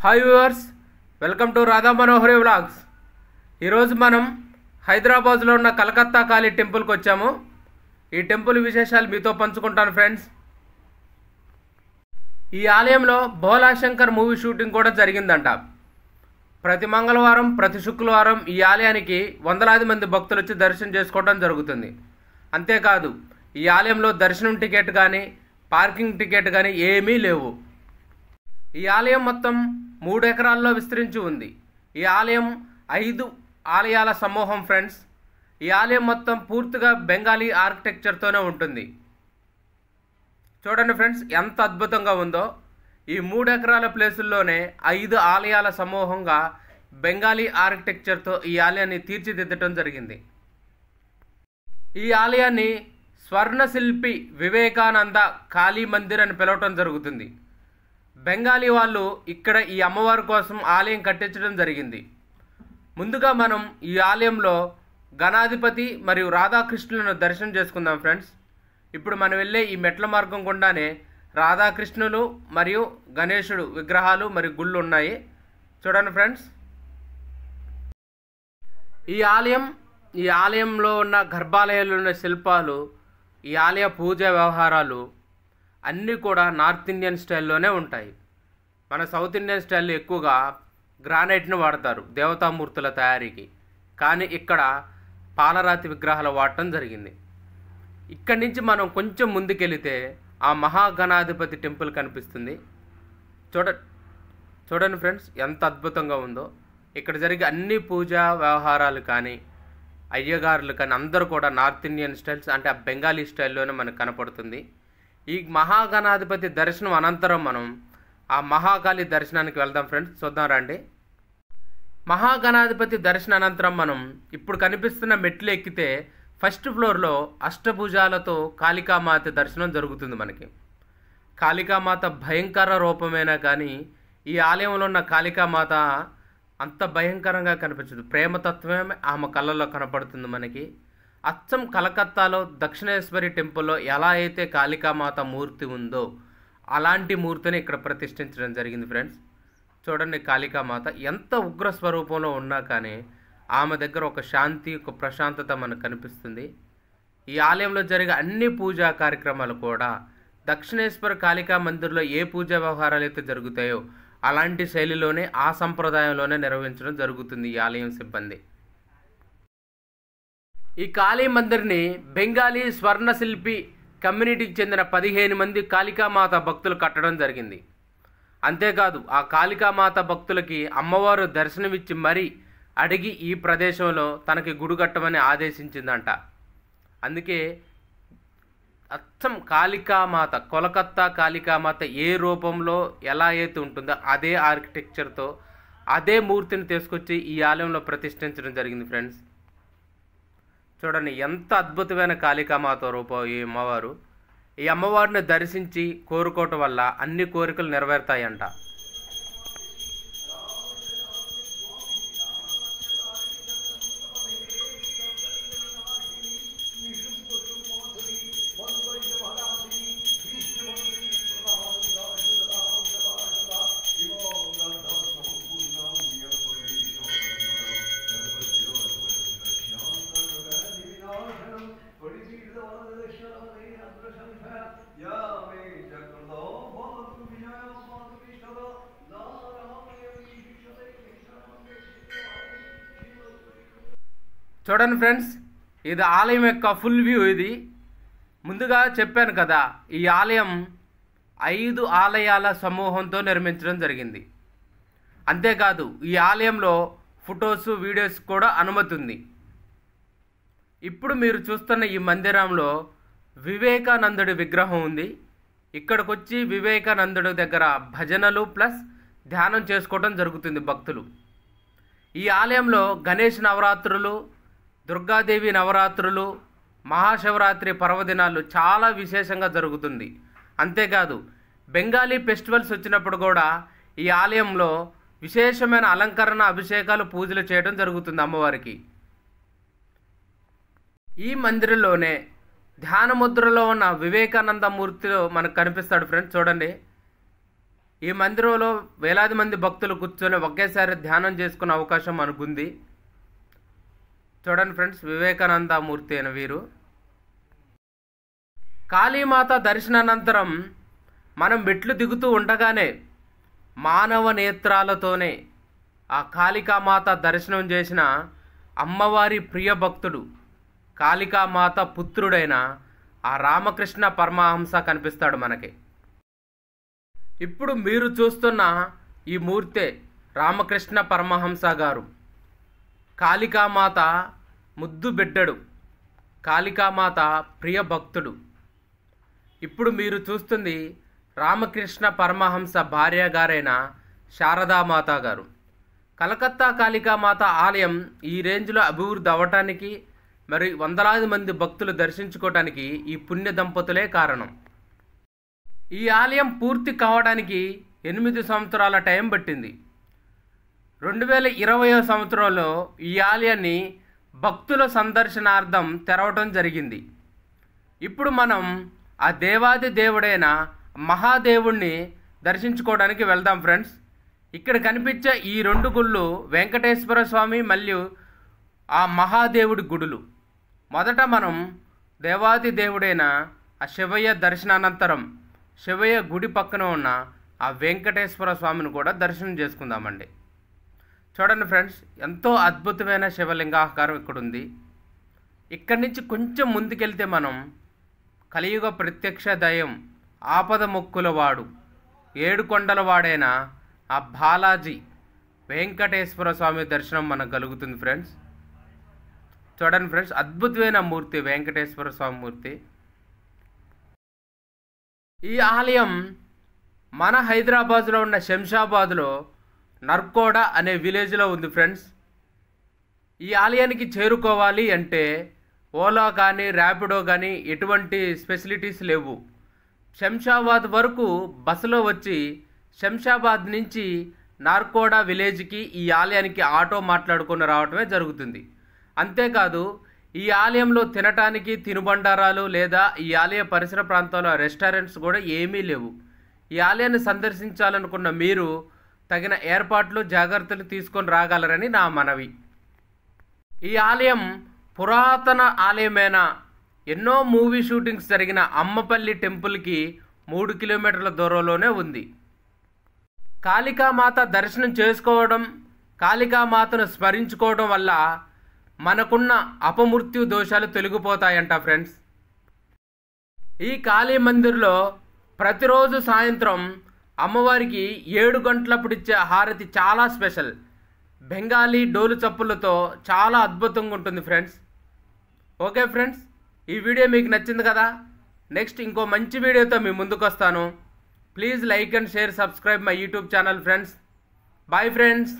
Hi viewers, welcome to Radha Manohari vlogs. ఈరోజు మనం హైదరాబాద్లో ఉన్న కలకత్తా కాళీ టెంపుల్కి వచ్చాము. ఈ టెంపుల్ విశేషాలు మీతో పంచుకుంటాను ఫ్రెండ్స్. ఈ ఆలయంలో భోలాశంకర్ మూవీ షూటింగ్ కూడా జరిగిందంట. ప్రతి మంగళవారం, ప్రతి శుక్రవారం ఈ ఆలయానికి వందలాది మంది భక్తులు వచ్చి దర్శనం చేసుకోవడం జరుగుతుంది. అంతేకాదు, ఈ ఆలయంలో దర్శనం టికెట్ కానీ, పార్కింగ్ టికెట్ కానీ ఏమీ లేవు. ఈ ఆలయం మొత్తం 3 ఎకరాల్లో విస్తరించి ఉంది. ఈ ఆలయం 5 ఆలయాల సమూహం ఫ్రెండ్స్. ఈ ఆలయం మొత్తం పూర్తిగా బెంగాలీ ఆర్కిటెక్చర్తోనే ఉంటుంది. చూడండి ఫ్రెండ్స్, ఎంత అద్భుతంగా ఉందో. ఈ 3 ఎకరాల ప్లేసుల్లోనే 5 ఆలయాల సమూహంగా బెంగాలీ ఆర్కిటెక్చర్తో ఈ ఆలయాన్ని తీర్చిదిద్దటం జరిగింది. ఈ ఆలయాన్ని స్వర్ణశిల్పి వివేకానంద కాళీ మందిర్ అని పిలవటం జరుగుతుంది. బెంగాలీ వాళ్ళు ఇక్కడ ఈ అమ్మవారి కోసం ఆలయం కట్టించడం జరిగింది. ముందుగా మనం ఈ ఆలయంలో గణాధిపతి మరియు రాధాకృష్ణులను దర్శనం చేసుకుందాం ఫ్రెండ్స్. ఇప్పుడు మనం వెళ్ళే ఈ మెట్ల మార్గం గుండానే రాధాకృష్ణులు మరియు గణేశుడు విగ్రహాలు మరియు గుళ్ళు ఉన్నాయి. చూడండి ఫ్రెండ్స్, ఈ ఆలయంలో ఉన్న గర్భాలయాలు ఉన్న శిల్పాలు, ఈ ఆలయ పూజా వ్యవహారాలు అన్నీ కూడా నార్త్ ఇండియన్ స్టైల్లోనే ఉంటాయి. మన సౌత్ ఇండియన్ స్టైల్లో ఎక్కువగా గ్రానైట్ను వాడతారు దేవతామూర్తుల తయారీకి, కానీ ఇక్కడ పాలరాతి విగ్రహాలు వాడటం జరిగింది. ఇక్కడి నుంచి మనం కొంచెం ముందుకెళితే ఆ మహాగణాధిపతి టెంపుల్ కనిపిస్తుంది. చూడండి ఫ్రెండ్స్, ఎంత అద్భుతంగా ఉందో. ఇక్కడ జరిగే అన్ని పూజా వ్యవహారాలు కానీ, అయ్యగారులు కానీ అందరూ కూడా నార్త్ ఇండియన్ స్టైల్స్, అంటే ఆ బెంగాలీ స్టైల్లోనే మనకు కనపడుతుంది. ఈ మహాగణాధిపతి దర్శనం అనంతరం మనం ఆ మహాకాళి దర్శనానికి వెళ్దాం ఫ్రెండ్స్. చూద్దాం రండి. మహాగణాధిపతి దర్శన అనంతరం మనం ఇప్పుడు కనిపిస్తున్న మెట్లు ఎక్కితే ఫస్ట్ ఫ్లోర్లో అష్టభుజాలతో కాళికామాత దర్శనం జరుగుతుంది మనకి. కాళికామాత భయంకర రూపమేనా కానీ ఈ ఆలయంలో ఉన్న కాళికామాత అంత భయంకరంగా కనిపించదు. ప్రేమతత్వమే ఆమె కళ్ళల్లో కనపడుతుంది మనకి. అచ్చం కలకత్తాలో దక్షిణేశ్వరి టెంపుల్లో ఎలా అయితే కాళికామాత మూర్తి ఉందో అలాంటి మూర్తిని ఇక్కడ ప్రతిష్ఠించడం జరిగింది ఫ్రెండ్స్. చూడండి, కాళికామాత ఎంత ఉగ్ర స్వరూపంలో ఉన్నా కానీ ఆమె దగ్గర ఒక శాంతి, ఒక ప్రశాంతత మనకు కనిపిస్తుంది. ఈ ఆలయంలో జరిగే అన్ని పూజా కార్యక్రమాలు కూడా దక్షిణేశ్వర కాళికా మందిర్లో ఏ పూజా వ్యవహారాలు అయితే జరుగుతాయో అలాంటి శైలిలోనే, ఆ సంప్రదాయంలోనే నిర్వహించడం జరుగుతుంది ఈ ఆలయం సిబ్బంది. ఈ కాళీ మందిర్ని బెంగాలీ స్వర్ణశిల్పి కమ్యూనిటీకి చెందిన 15 మంది కాళికామాత భక్తులు కట్టడం జరిగింది. అంతేకాదు, ఆ కాళికామాత భక్తులకి అమ్మవారు దర్శనమిచ్చి మరీ అడిగి ఈ ప్రదేశంలో తనకి గుడి కట్టమని ఆదేశించిందంట. అందుకే అచ్చం కాళికామాత, కోలకత్తా కాళికామాత ఏ రూపంలో ఎలా అయితే ఉంటుందో అదే ఆర్కిటెక్చర్తో అదే మూర్తిని తీసుకొచ్చి ఈ ఆలయంలో ప్రతిష్ఠించడం జరిగింది ఫ్రెండ్స్. చూడండి, ఎంత అద్భుతమైన కాళికామాత రూపం ఈ అమ్మవారు. ఈ అమ్మవారిని దర్శించి కోరుకోవటం వల్ల అన్ని కోరికలు నెరవేరుతాయంట. చూడండి ఫ్రెండ్స్, ఇది ఆలయం యొక్క ఫుల్ వ్యూ. ఇది ముందుగా చెప్పాను కదా, ఈ ఆలయం 5 ఆలయాల సమూహంతో నిర్మించడం జరిగింది. అంతేకాదు, ఈ ఆలయంలో ఫొటోస్, వీడియోస్ కూడా అనుమతి ఉంది. ఇప్పుడు మీరు చూస్తున్న ఈ మందిరంలో వివేకానందుడి విగ్రహం ఉంది. ఇక్కడికి వచ్చి వివేకానందుడి దగ్గర భజనలు ప్లస్ ధ్యానం చేసుకోవడం జరుగుతుంది భక్తులు. ఈ ఆలయంలో గణేష్ నవరాత్రులు, దుర్గాదేవి నవరాత్రులు, మహాశివరాత్రి పర్వదినాలు చాలా విశేషంగా జరుగుతుంది. అంతేకాదు, బెంగాలీ ఫెస్టివల్స్ వచ్చినప్పుడు కూడా ఈ ఆలయంలో విశేషమైన అలంకరణ, అభిషేకాలు, పూజలు చేయడం జరుగుతుంది అమ్మవారికి. ఈ మందిరంలోనే ధ్యాన ముద్రలో ఉన్న వివేకానంద మూర్తిలో మనకు కనిపిస్తాడు ఫ్రెండ్స్. చూడండి, ఈ మందిరంలో వేలాది మంది భక్తులు కూర్చొని ఒకేసారి ధ్యానం చేసుకునే అవకాశం మనకుంది. చూడండి ఫ్రెండ్స్, వివేకానంద మూర్తి అయిన వీరు. కాళీమాత దర్శనానంతరం మనం మెట్లు దిగుతూ ఉండగానే మానవ నేత్రాలతోనే ఆ కాళికామాత దర్శనం చేసిన అమ్మవారి ప్రియ భక్తుడు, కాళికామాత పుత్రుడైన ఆ రామకృష్ణ పరమహంస కనిపిస్తాడు మనకి. ఇప్పుడు మీరు చూస్తున్న ఈ మూర్తే రామకృష్ణ పరమహంస గారు. కాళికామాత ముద్దు బిడ్డడు, కాళికామాత ప్రియ భక్తుడు. ఇప్పుడు మీరు చూస్తుంది రామకృష్ణ పరమహంస భార్య గారైన శారదామాత గారు. కలకత్తా కాళికామాత ఆలయం ఈ రేంజ్లో అభివృద్ధి అవ్వటానికి, మరి వందలాది మంది భక్తులు దర్శించుకోవటానికి ఈ పుణ్య దంపతులే కారణం. ఈ ఆలయం పూర్తి కావడానికి 8 సంవత్సరాల టైం పట్టింది. 2020వ సంవత్సరంలో ఈ ఆలయాన్ని భక్తుల సందర్శనార్థం తెరవటం జరిగింది. ఇప్పుడు మనం ఆ దేవాది దేవుడైన మహాదేవుణ్ణి దర్శించుకోవడానికి వెళ్దాం ఫ్రెండ్స్. ఇక్కడ కనిపించే ఈ 2 గుళ్ళు వెంకటేశ్వర స్వామి మరియు ఆ మహాదేవుడి గుడులు. మొదట మనం దేవాది దేవుడైన ఆ శివయ్య దర్శనానంతరం శివయ్య గుడి పక్కన ఉన్న ఆ వెంకటేశ్వర స్వామిని కూడా దర్శనం చేసుకుందామండి. చూడండి ఫ్రెండ్స్, ఎంతో అద్భుతమైన శివలింగాకారం ఇక్కడ ఉంది. ఇక్కడి నుంచి కొంచెం ముందుకెళ్తే మనం కలియుగ ప్రత్యక్ష దయం, ఆపద మొక్కుల వాడు, ఏడుకొండల వాడైన ఆ బాలాజీ వెంకటేశ్వర స్వామి దర్శనం మనకు కలుగుతుంది ఫ్రెండ్స్. చూడండి ఫ్రెండ్స్, అద్భుతమైన మూర్తి వెంకటేశ్వర స్వామి మూర్తి. ఈ ఆలయం మన హైదరాబాద్లో ఉన్న శంషాబాద్లో నర్కోడ అనే విలేజ్లో ఉంది ఫ్రెండ్స్. ఈ ఆలయానికి చేరుకోవాలి అంటే ఓలా కానీ ర్యాపిడో కానీ ఎటువంటి ఫెసిలిటీస్ లేవు. శంషాబాద్ వరకు బస్సులో వచ్చి శంషాబాద్ నుంచి నార్కోడా విలేజ్కి ఈ ఆలయానికి ఆటో మాట్లాడుకొని రావటమే జరుగుతుంది. అంతేకాదు ఈ ఆలయంలో తినటానికి తినుబండారాలు లేదా ఈ ఆలయ పరిసర ప్రాంతాల్లో రెస్టారెంట్స్ కూడా ఏమీ లేవు. ఈ ఆలయాన్ని సందర్శించాలనుకున్న మీరు తగిన ఏర్పాట్లు జాగ్రత్తలు తీసుకొని రాగలరని నా మనవి. ఈ ఆలయం పురాతన ఆలయమైన ఎన్నో మూవీ షూటింగ్స్ జరిగిన అమ్మపల్లి టెంపుల్కి 3 కిలోమీటర్ల దూరంలోనే ఉంది. కాళికామాత దర్శనం చేసుకోవడం, కాళికామాతను స్మరించుకోవడం వల్ల మనకున్న అపమృత్యు దోషాలు తొలగిపోతాయంట ఫ్రెండ్స్. ఈ కాళీ మందిర్లో ప్రతిరోజు సాయంత్రం అమ్మవారికి 7 గంటలప్పుడు ఇచ్చే హారతి చాలా స్పెషల్. బెంగాలీ డోలు చప్పులతో చాలా అద్భుతంగా ఉంటుంది ఫ్రెండ్స్. ఓకే ఫ్రెండ్స్, ఈ వీడియో మీకు నచ్చింది కదా. నెక్స్ట్ ఇంకో మంచి వీడియోతో మీ ముందుకు వస్తాను. Please like and share, subscribe my YouTube channel friends. Bye friends.